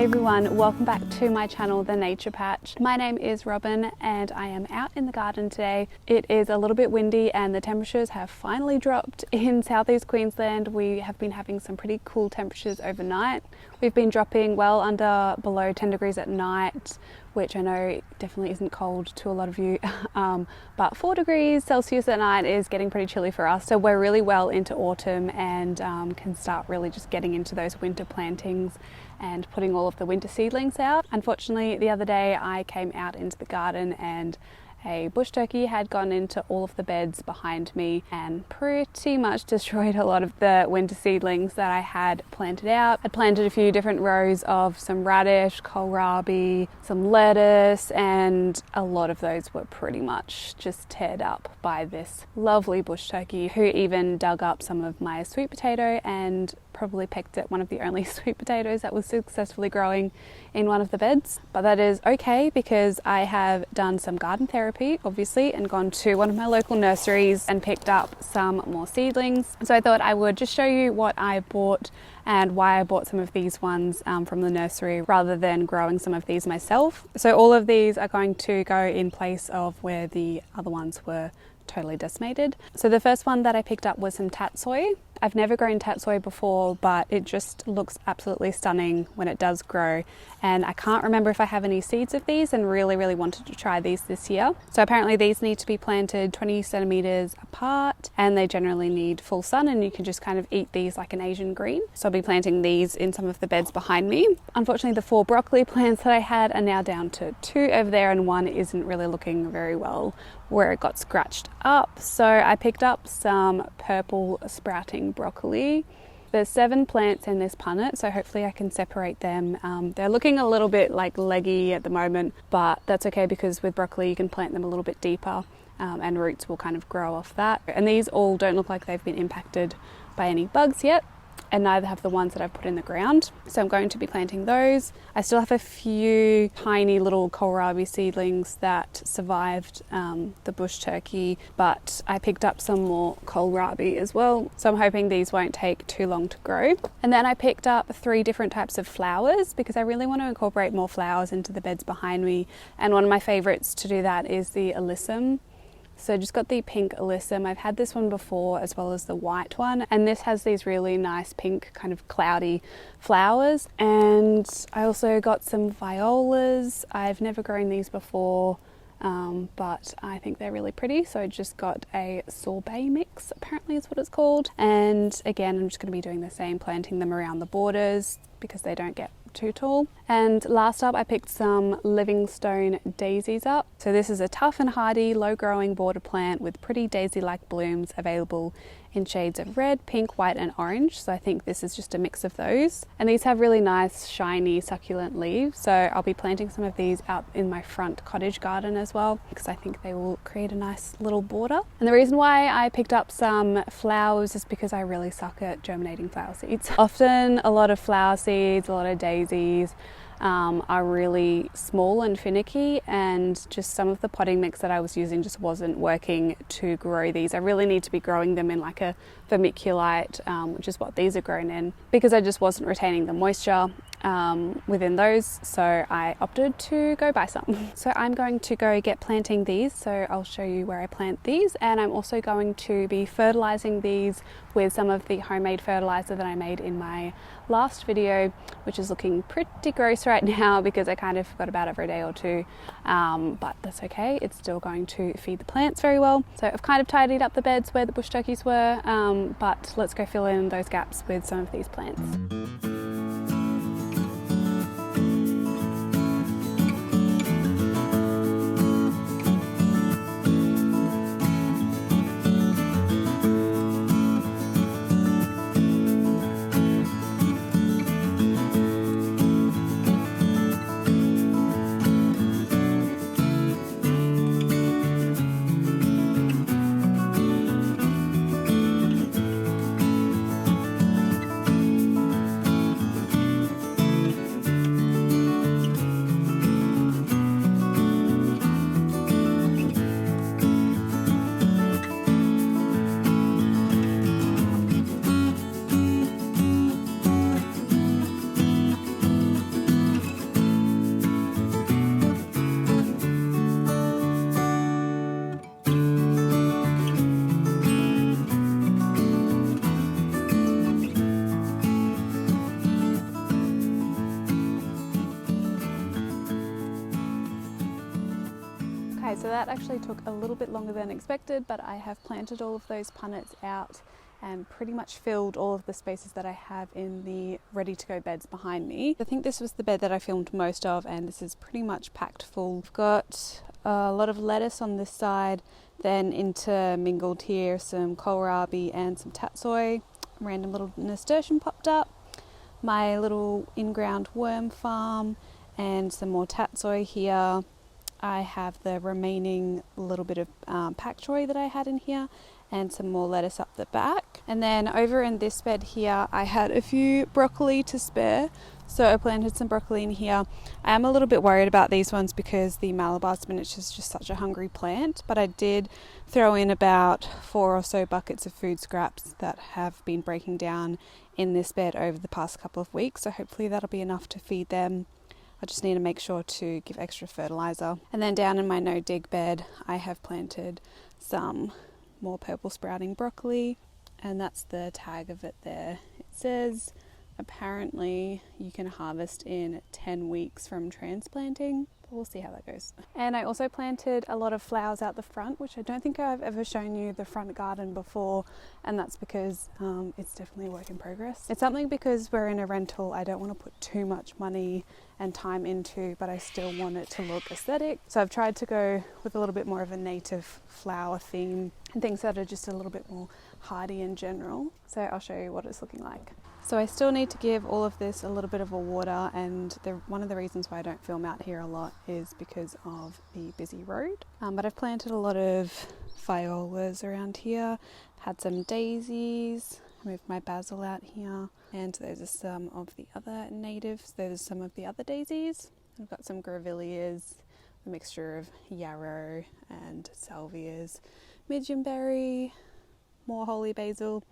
Hey everyone, welcome back to my channel, The Nature Patch. My name is Robyn and I am out in the garden today. It is a little bit windy and the temperatures have finally dropped in southeast Queensland. We have been having some pretty cool temperatures overnight. We've been dropping well under below 10 degrees at night, which I know definitely isn't cold to a lot of you, but 4 degrees Celsius at night is getting pretty chilly for us. So we're really well into autumn and can start really just getting into those winter plantings and putting all of the winter seedlings out. Unfortunately, the other day I came out into the garden and a bush turkey had gone into all of the beds behind me and pretty much destroyed a lot of the winter seedlings that I had planted out. I'd planted a few different rows of some radish, kohlrabi, some lettuce, and a lot of those were pretty much just teared up by this lovely bush turkey, who even dug up some of my sweet potato and probably picked at one of the only sweet potatoes that was successfully growing in one of the beds. But that is okay because I have done some garden therapy obviously and gone to one of my local nurseries and picked up some more seedlings. So I thought I would just show you what I bought and why I bought some of these ones from the nursery rather than growing some of these myself. So all of these are going to go in place of where the other ones were totally decimated. So the first one that I picked up was some tatsoi. I've never grown tatsoi before, but it just looks absolutely stunning when it does grow. And I can't remember if I have any seeds of these and really wanted to try these this year. So apparently these need to be planted 20 centimeters apart and they generally need full sun, and you can just kind of eat these like an Asian green. So I'll be planting these in some of the beds behind me. Unfortunately, the 4 broccoli plants that I had are now down to 2 over there and one isn't really looking very well where it got scratched up. So I picked up some purple sprouting broccoli. There's 7 plants in this punnet, so hopefully I can separate them. They're looking a little bit like leggy at the moment, but that's okay because with broccoli you can plant them a little bit deeper and roots will kind of grow off that. And these all don't look like they've been impacted by any bugs yet, and neither have the ones that I've put in the ground. So I'm going to be planting those. I still have a few tiny little kohlrabi seedlings that survived the bush turkey, but I picked up some more kohlrabi as well. So I'm hoping these won't take too long to grow. And then I picked up 3 different types of flowers because I really want to incorporate more flowers into the beds behind me. And one of my favorites to do that is the Alyssum. So just got the pink Alyssum. I've had this one before as well as the white one, and this has these really nice pink kind of cloudy flowers. And I also got some Violas. I've never grown these before, but I think they're really pretty. So I just got a sorbet mix, apparently is what it's called. And again, I'm just going to be doing the same, planting them around the borders because they don't get too tall. And last up I picked some Livingstone Daisies up. So this is a tough and hardy low growing border plant with pretty daisy like blooms available in shades of red, pink, white and orange. So I think this is just a mix of those. And these have really nice shiny succulent leaves, so I'll be planting some of these out in my front cottage garden as well because I think they will create a nice little border. And the reason why I picked up some flowers is because I really suck at germinating flower seeds. Often a lot of flower seeds, a lot of daisies are really small and finicky, and just some of the potting mix that I was using just wasn't working to grow these. I really need to be growing them in like a vermiculite, which is what these are grown in, because I just wasn't retaining the moisture within those, so I opted to go buy some. So I'm going to go get planting these, so I'll show you where I plant these, and I'm also going to be fertilizing these with some of the homemade fertilizer that I made in my last video, which is looking pretty gross right now because I kind of forgot about it for a day or two, but that's okay, it's still going to feed the plants very well. So I've kind of tidied up the beds where the bush turkeys were, but let's go fill in those gaps with some of these plants. that actually took a little bit longer than expected, but I have planted all of those punnets out and pretty much filled all of the spaces that I have in the ready to go beds behind me. I think this was the bed that I filmed most of, and this is pretty much packed full. I've got a lot of lettuce on this side, then intermingled here some kohlrabi and some tatsoi. Random little nasturtium popped up, my little in-ground worm farm, and some more tatsoi here. I have the remaining little bit of pak choi that I had in here, and some more lettuce up the back. And then over in this bed here, I had a few broccoli to spare, so I planted some broccoli in here. I am a little bit worried about these ones because the Malabar spinach is just such a hungry plant, but I did throw in about 4 or so buckets of food scraps that have been breaking down in this bed over the past couple of weeks, so hopefully that'll be enough to feed them. I just need to make sure to give extra fertilizer. And then down in my no dig bed, I have planted some more purple sprouting broccoli, and that's the tag of it there. It says apparently you can harvest in 10 weeks from transplanting, but we'll see how that goes. And I also planted a lot of flowers out the front, which I don't think I've ever shown you the front garden before, and that's because it's definitely a work in progress. It's something because we're in a rental I don't want to put too much money and time into, but I still want it to look aesthetic. So I've tried to go with a little bit more of a native flower theme and things that are just a little bit more hardy in general. So I'll show you what it's looking like. So I still need to give all of this a little bit of a water, and one of the reasons why I don't film out here a lot is because of the busy road. But I've planted a lot of violas around here, had some daisies, moved my basil out here, and those are some of the other natives. Those are some of the other daisies. I've got some grevilleas, a mixture of yarrow and salvias, midgeonberry, more holy basil.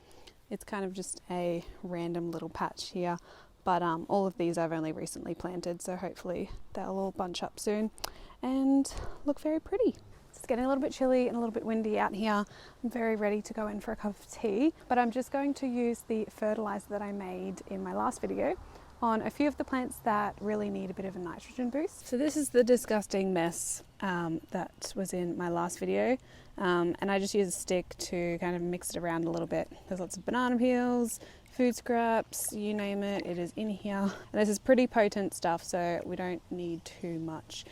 It's kind of just a random little patch here, but all of these I've only recently planted, so hopefully they'll all bunch up soon and look very pretty. It's getting a little bit chilly and a little bit windy out here. I'm very ready to go in for a cup of tea, but I'm just going to use the fertilizer that I made in my last video on a few of the plants that really need a bit of a nitrogen boost. So this is the disgusting mess that was in my last video, and I just use a stick to kind of mix it around a little bit. There's lots of banana peels, food scraps, you name it, it is in here. And this is pretty potent stuff, so we don't need too much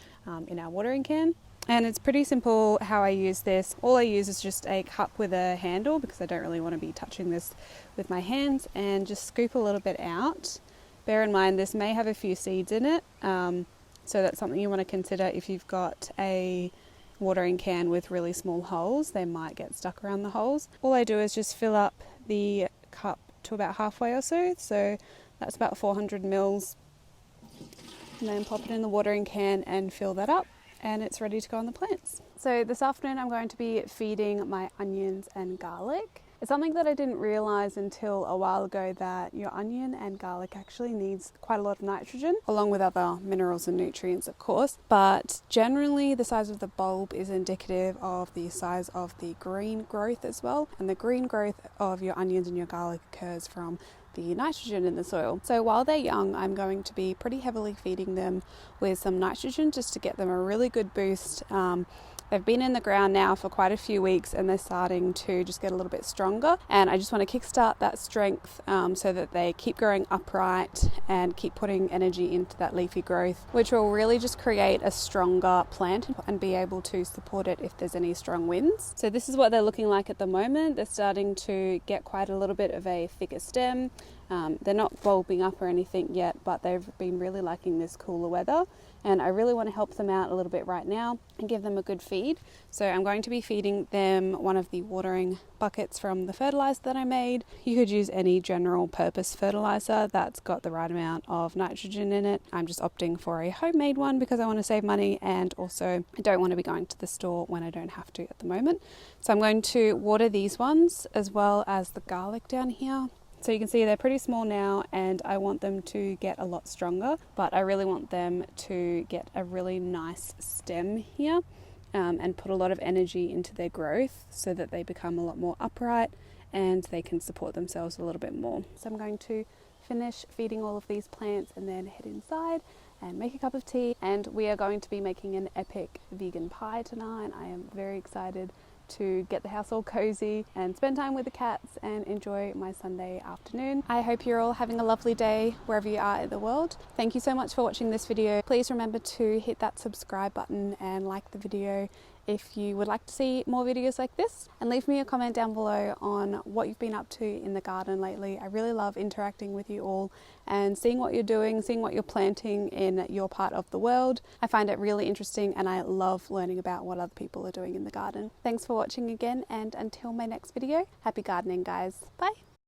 in our watering can. And it's pretty simple how I use this. All I use is just a cup with a handle because I don't really want to be touching this with my hands, and just scoop a little bit out. Bear in mind this may have a few seeds in it, so that's something you want to consider. If you've got a watering can with really small holes, they might get stuck around the holes. All I do is just fill up the cup to about halfway or so that's about 400 mils, and then pop it in the watering can and fill that up, and it's ready to go on the plants. So this afternoon I'm going to be feeding my onions and garlic. It's something that I didn't realise until a while ago, that your onion and garlic actually needs quite a lot of nitrogen, along with other minerals and nutrients of course, but generally the size of the bulb is indicative of the size of the green growth as well, and the green growth of your onions and your garlic occurs from the nitrogen in the soil. So while they're young, I'm going to be pretty heavily feeding them with some nitrogen just to get them a really good boost. They've been in the ground now for quite a few weeks, and they're starting to just get a little bit stronger, and I just want to kickstart that strength so that they keep growing upright and keep putting energy into that leafy growth, which will really just create a stronger plant and be able to support it if there's any strong winds. So this is what they're looking like at the moment. They're starting to get quite a little bit of a thicker stem. They're not bulbing up or anything yet, but they've been really liking this cooler weather, and I really want to help them out a little bit right now and give them a good feed. So I'm going to be feeding them one of the watering buckets from the fertilizer that I made. You could use any general purpose fertilizer that's got the right amount of nitrogen in it. I'm just opting for a homemade one because I want to save money, and also I don't want to be going to the store when I don't have to at the moment. So I'm going to water these ones as well as the garlic down here. So you can see they're pretty small now, and I want them to get a lot stronger, but I really want them to get a really nice stem here and put a lot of energy into their growth so that they become a lot more upright and they can support themselves a little bit more. So I'm going to finish feeding all of these plants and then head inside and make a cup of tea. And we are going to be making an epic vegan pie tonight. I am very excited to get the house all cozy and spend time with the cats and enjoy my Sunday afternoon. I hope you're all having a lovely day wherever you are in the world. Thank you so much for watching this video. Please remember to hit that subscribe button and like the video if you would like to see more videos like this, and leave me a comment down below on what you've been up to in the garden lately. I really love interacting with you all and seeing what you're doing, seeing what you're planting in your part of the world. I find it really interesting and I love learning about what other people are doing in the garden. Thanks for watching again, and until my next video, happy gardening guys. Bye!